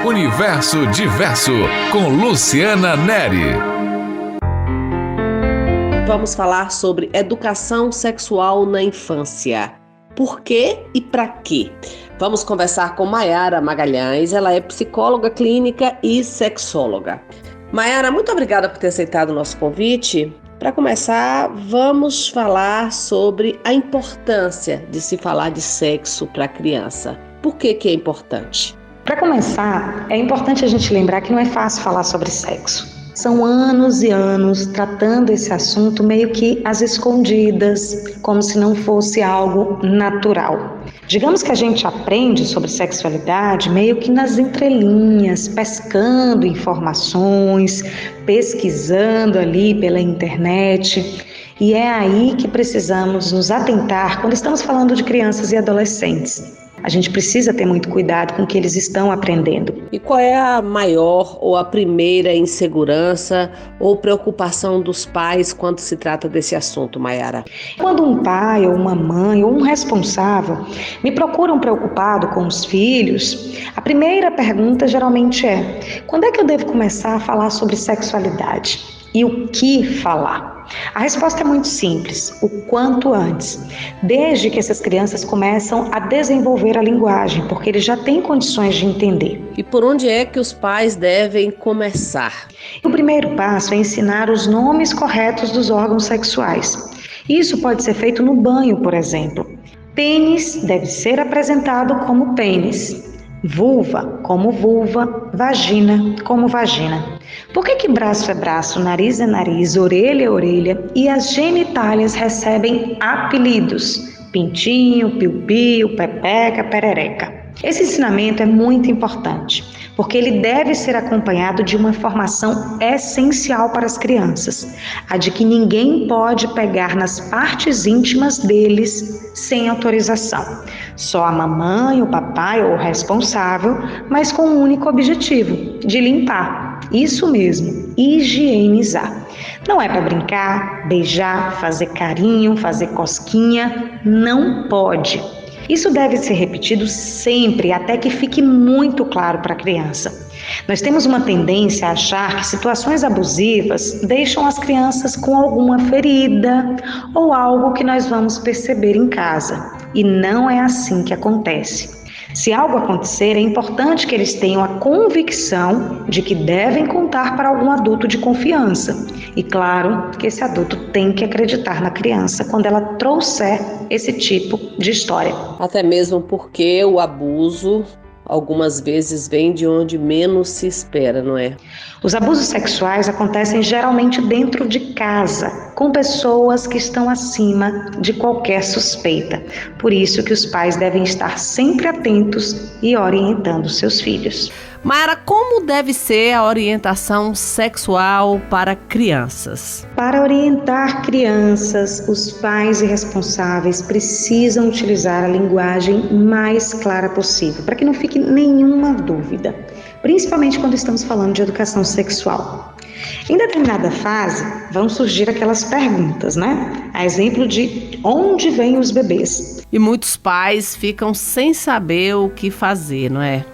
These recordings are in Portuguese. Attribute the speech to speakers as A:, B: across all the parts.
A: Universo Diverso, com Luciana Neri.
B: Vamos falar sobre educação sexual na infância. Por quê e para quê? Vamos conversar com Maiara Magalhães, ela é psicóloga clínica e sexóloga. Maiara, muito obrigada por ter aceitado o nosso convite. Para começar, vamos falar sobre a importância de se falar de sexo para a criança. Por que é importante?
C: Para começar, é importante a gente lembrar que não é fácil falar sobre sexo. São anos e anos tratando esse assunto meio que às escondidas, como se não fosse algo natural. Digamos que a gente aprende sobre sexualidade meio que nas entrelinhas, pescando informações, pesquisando ali pela internet. E é aí que precisamos nos atentar quando estamos falando de crianças e adolescentes. A gente precisa ter muito cuidado com o que eles estão aprendendo.
B: E qual é a maior ou a primeira insegurança ou preocupação dos pais quando se trata desse assunto, Maiara?
C: Quando um pai ou uma mãe ou um responsável me procuram preocupado com os filhos, a primeira pergunta geralmente é: quando é que eu devo começar a falar sobre sexualidade? E o que falar? A resposta é muito simples: o quanto antes, desde que essas crianças começam a desenvolver a linguagem, porque eles já têm condições de entender.
B: E por onde é que os pais devem começar?
C: O primeiro passo é ensinar os nomes corretos dos órgãos sexuais. Isso pode ser feito no banho, por exemplo. Pênis deve ser apresentado como pênis. Vulva como vulva, vagina como vagina. Por que braço é braço, nariz é nariz, orelha é orelha e as genitálias recebem apelidos? Pintinho, piu-piu, pepeca, perereca. Esse ensinamento é muito importante, porque ele deve ser acompanhado de uma formação essencial para as crianças, a de que ninguém pode pegar nas partes íntimas deles sem autorização. Só a mamãe, o papai ou o responsável, mas com um único objetivo, de limpar. Isso mesmo, higienizar. Não é para brincar, beijar, fazer carinho, fazer cosquinha, não pode. Isso deve ser repetido sempre, até que fique muito claro para a criança. Nós temos uma tendência a achar que situações abusivas deixam as crianças com alguma ferida ou algo que nós vamos perceber em casa. E não é assim que acontece. Se algo acontecer, é importante que eles tenham a convicção de que devem contar para algum adulto de confiança. E claro que esse adulto tem que acreditar na criança quando ela trouxer esse tipo de história.
B: Até mesmo porque o abuso algumas vezes vem de onde menos se espera, não é?
C: Os abusos sexuais acontecem geralmente dentro de casa, com pessoas que estão acima de qualquer suspeita. Por isso que os pais devem estar sempre atentos e orientando seus filhos.
B: Maiara, como deve ser a orientação sexual para crianças?
C: Para orientar crianças, os pais e responsáveis precisam utilizar a linguagem mais clara possível, para que não fique nenhuma dúvida, principalmente quando estamos falando de educação sexual. Em determinada fase, vão surgir aquelas perguntas, né? A exemplo de onde vêm os bebês?
B: E muitos pais ficam sem saber o que fazer, não é?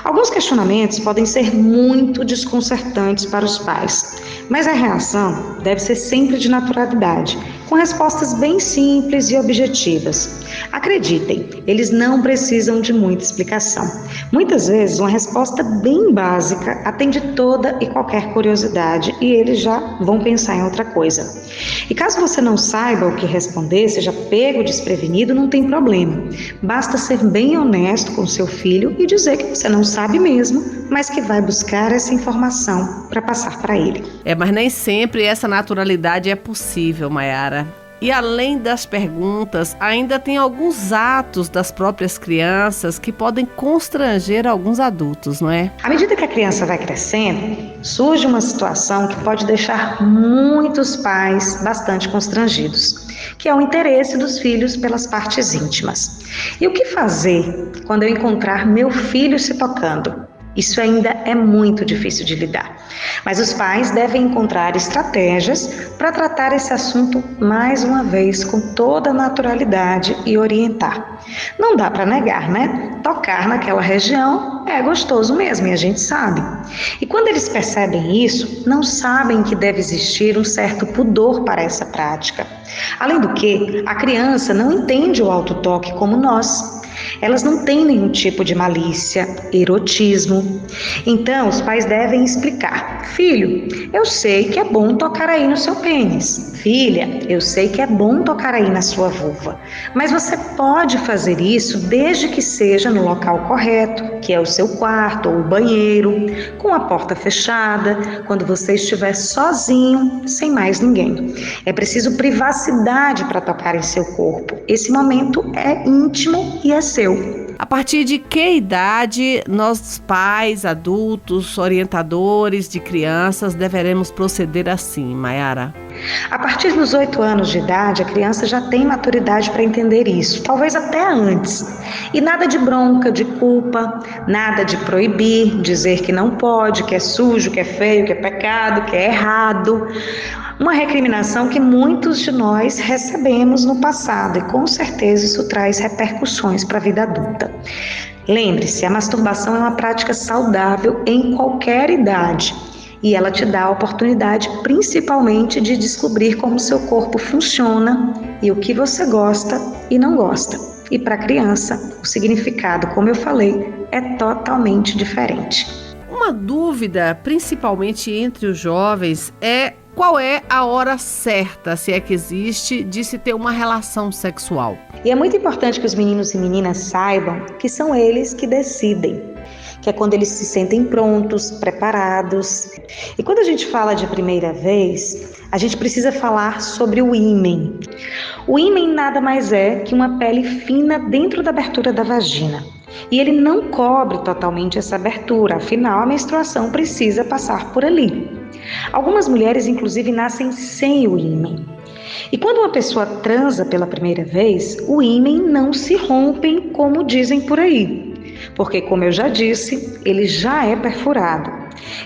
C: Alguns questionamentos podem ser muito desconcertantes para os pais, mas a reação deve ser sempre de naturalidade, com respostas bem simples e objetivas. Acreditem, eles não precisam de muita explicação. Muitas vezes, uma resposta bem básica atende toda e qualquer curiosidade e eles já vão pensar em outra coisa. E caso você não saiba o que responder, seja pego desprevenido, não tem problema. Basta ser bem honesto com seu filho e dizer que você não sabe mesmo, mas que vai buscar essa informação para passar para ele.
B: Mas nem sempre essa naturalidade é possível, Maiara. E além das perguntas, ainda tem alguns atos das próprias crianças que podem constranger alguns adultos, não é?
C: À medida que a criança vai crescendo, surge uma situação que pode deixar muitos pais bastante constrangidos, que é o interesse dos filhos pelas partes íntimas. E o que fazer quando eu encontrar meu filho se tocando? Isso ainda é muito difícil de lidar. Mas os pais devem encontrar estratégias para tratar esse assunto mais uma vez com toda a naturalidade e orientar. Não dá para negar, né? Tocar naquela região é gostoso mesmo, e a gente sabe. E quando eles percebem isso, não sabem que deve existir um certo pudor para essa prática. Além do que, a criança não entende o autotoque como nós. Elas não têm nenhum tipo de malícia, erotismo. Então, os pais devem explicar: filho, eu sei que é bom tocar aí no seu pênis. Filha, eu sei que é bom tocar aí na sua vulva. Mas você pode fazer isso desde que seja no local correto, que é o seu quarto ou o banheiro, com a porta fechada, quando você estiver sozinho, sem mais ninguém. É preciso privacidade para tocar em seu corpo. Esse momento é íntimo e é seu.
B: A partir de que idade nós, pais, adultos, orientadores de crianças, deveremos proceder assim, Maiara?
C: A partir dos 8 anos de idade, a criança já tem maturidade para entender isso, talvez até antes. E nada de bronca, de culpa, nada de proibir, dizer que não pode, que é sujo, que é feio, que é pecado, que é errado. Uma recriminação que muitos de nós recebemos no passado e com certeza isso traz repercussões para a vida adulta. Lembre-se, a masturbação é uma prática saudável em qualquer idade e ela te dá a oportunidade principalmente de descobrir como seu corpo funciona e o que você gosta e não gosta. E para a criança, o significado, como eu falei, é totalmente diferente.
B: Uma dúvida, principalmente entre os jovens, é qual é a hora certa, se é que existe, de se ter uma relação sexual.
C: E é muito importante que os meninos e meninas saibam que são eles que decidem, que é quando eles se sentem prontos, preparados. E quando a gente fala de primeira vez, a gente precisa falar sobre o ímen. O ímen nada mais é que uma pele fina dentro da abertura da vagina. E ele não cobre totalmente essa abertura, afinal a menstruação precisa passar por ali. Algumas mulheres, inclusive, nascem sem o ímen. E quando uma pessoa transa pela primeira vez, o ímen não se rompe como dizem por aí. Porque, como eu já disse, ele já é perfurado.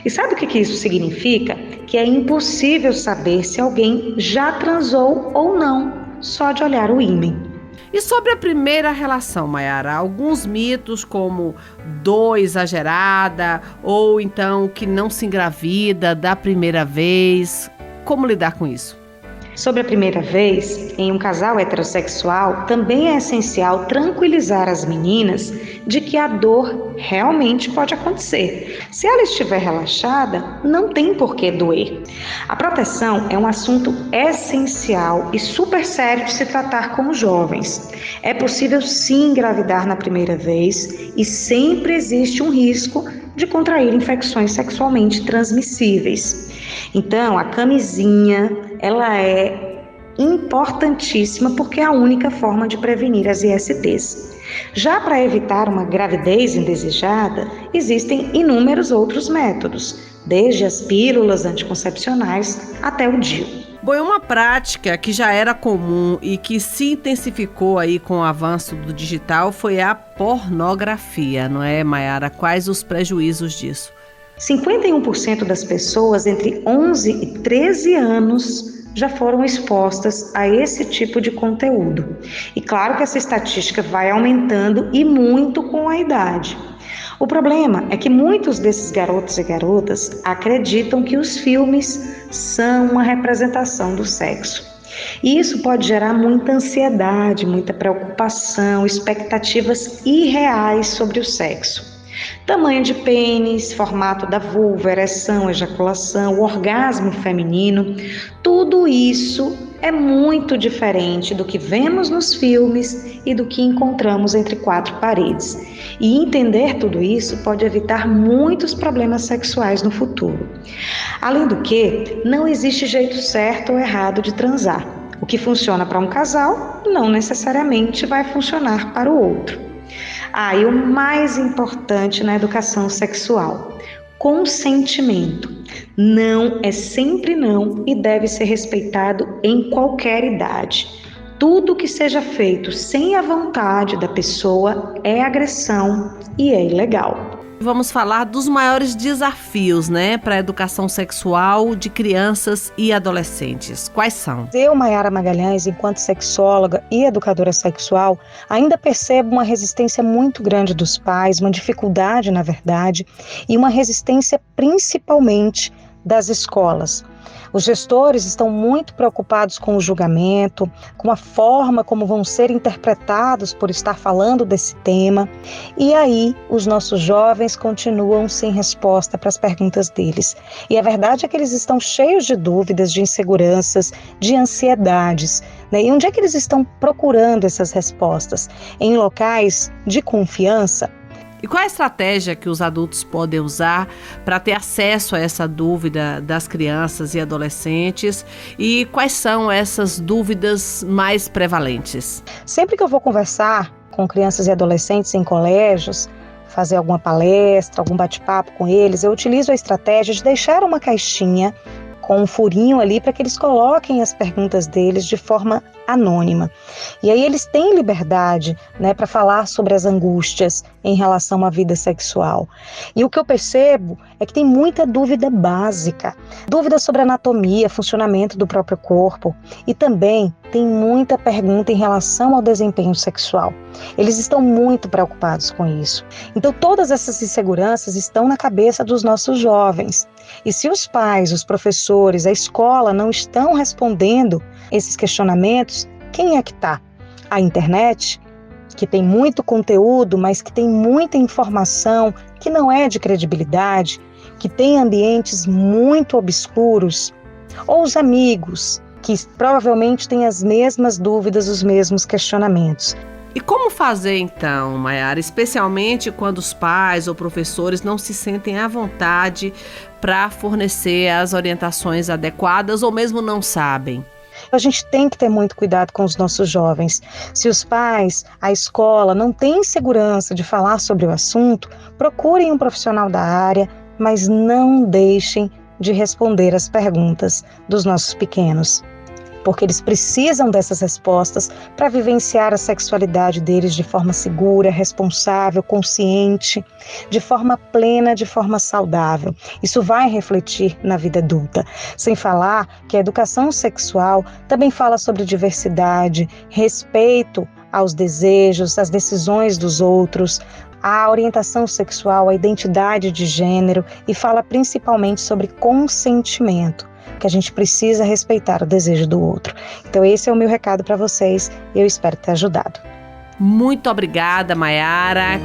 C: E sabe o que isso significa? Que é impossível saber se alguém já transou ou não, só de olhar o ímen.
B: E sobre a primeira relação, Maiara, alguns mitos como dor exagerada ou então que não se engravida da primeira vez, como lidar com isso?
C: Sobre a primeira vez, em um casal heterossexual, também é essencial tranquilizar as meninas de que a dor realmente pode acontecer. Se ela estiver relaxada, não tem por que doer. A proteção é um assunto essencial e super sério de se tratar como jovens. É possível sim engravidar na primeira vez e sempre existe um risco de contrair infecções sexualmente transmissíveis. Então, a camisinha, ela é importantíssima porque é a única forma de prevenir as ISTs. Já para evitar uma gravidez indesejada, existem inúmeros outros métodos, desde as pílulas anticoncepcionais até o DIU.
B: Bom, uma prática que já era comum e que se intensificou aí com o avanço do digital foi a pornografia, não é, Maiara? Quais os prejuízos disso?
C: 51% das pessoas entre 11 e 13 anos já foram expostas a esse tipo de conteúdo. E claro que essa estatística vai aumentando e muito com a idade. O problema é que muitos desses garotos e garotas acreditam que os filmes são uma representação do sexo. E isso pode gerar muita ansiedade, muita preocupação, expectativas irreais sobre o sexo. Tamanho de pênis, formato da vulva, ereção, ejaculação, orgasmo feminino, tudo isso é muito diferente do que vemos nos filmes e do que encontramos entre quatro paredes. E entender tudo isso pode evitar muitos problemas sexuais no futuro. Além do que, não existe jeito certo ou errado de transar. O que funciona para um casal não necessariamente vai funcionar para o outro. E o mais importante na educação sexual, consentimento. Não é sempre não e deve ser respeitado em qualquer idade. Tudo que seja feito sem a vontade da pessoa é agressão e é ilegal.
B: Vamos falar dos maiores desafios, para a educação sexual de crianças e adolescentes. Quais são?
C: Eu, Maiara Magalhães, enquanto sexóloga e educadora sexual, ainda percebo uma resistência muito grande dos pais, uma dificuldade, na verdade, e uma resistência principalmente das escolas. Os gestores estão muito preocupados com o julgamento, com a forma como vão ser interpretados por estar falando desse tema. E aí, os nossos jovens continuam sem resposta para as perguntas deles. E a verdade é que eles estão cheios de dúvidas, de inseguranças, de ansiedades. E onde é que eles estão procurando essas respostas? Em locais de confiança?
B: E qual a estratégia que os adultos podem usar para ter acesso a essa dúvida das crianças e adolescentes? E quais são essas dúvidas mais prevalentes?
C: Sempre que eu vou conversar com crianças e adolescentes em colégios, fazer alguma palestra, algum bate-papo com eles, eu utilizo a estratégia de deixar uma caixinha com um furinho ali para que eles coloquem as perguntas deles de forma anônima. E aí eles têm liberdade, para falar sobre as angústias em relação à vida sexual. E o que eu percebo é que tem muita dúvida básica, dúvida sobre anatomia, funcionamento do próprio corpo, e também tem muita pergunta em relação ao desempenho sexual. Eles estão muito preocupados com isso. Então todas essas inseguranças estão na cabeça dos nossos jovens. E se os pais, os professores, a escola não estão respondendo esses questionamentos, quem é que está? A internet, que tem muito conteúdo, mas que tem muita informação que não é de credibilidade, que tem ambientes muito obscuros, ou os amigos, que provavelmente têm as mesmas dúvidas, os mesmos questionamentos.
B: E como fazer então, Maiara, especialmente quando os pais ou professores não se sentem à vontade para fornecer as orientações adequadas ou mesmo não sabem?
C: A gente tem que ter muito cuidado com os nossos jovens. Se os pais, a escola não têm segurança de falar sobre o assunto, procurem um profissional da área, mas não deixem de responder as perguntas dos nossos pequenos, porque eles precisam dessas respostas para vivenciar a sexualidade deles de forma segura, responsável, consciente, de forma plena, de forma saudável. Isso vai refletir na vida adulta. Sem falar que a educação sexual também fala sobre diversidade, respeito aos desejos, às decisões dos outros, a orientação sexual, a identidade de gênero, e fala principalmente sobre consentimento, que a gente precisa respeitar o desejo do outro. Então esse é o meu recado para vocês e eu espero ter ajudado.
B: Muito obrigada, Maiara.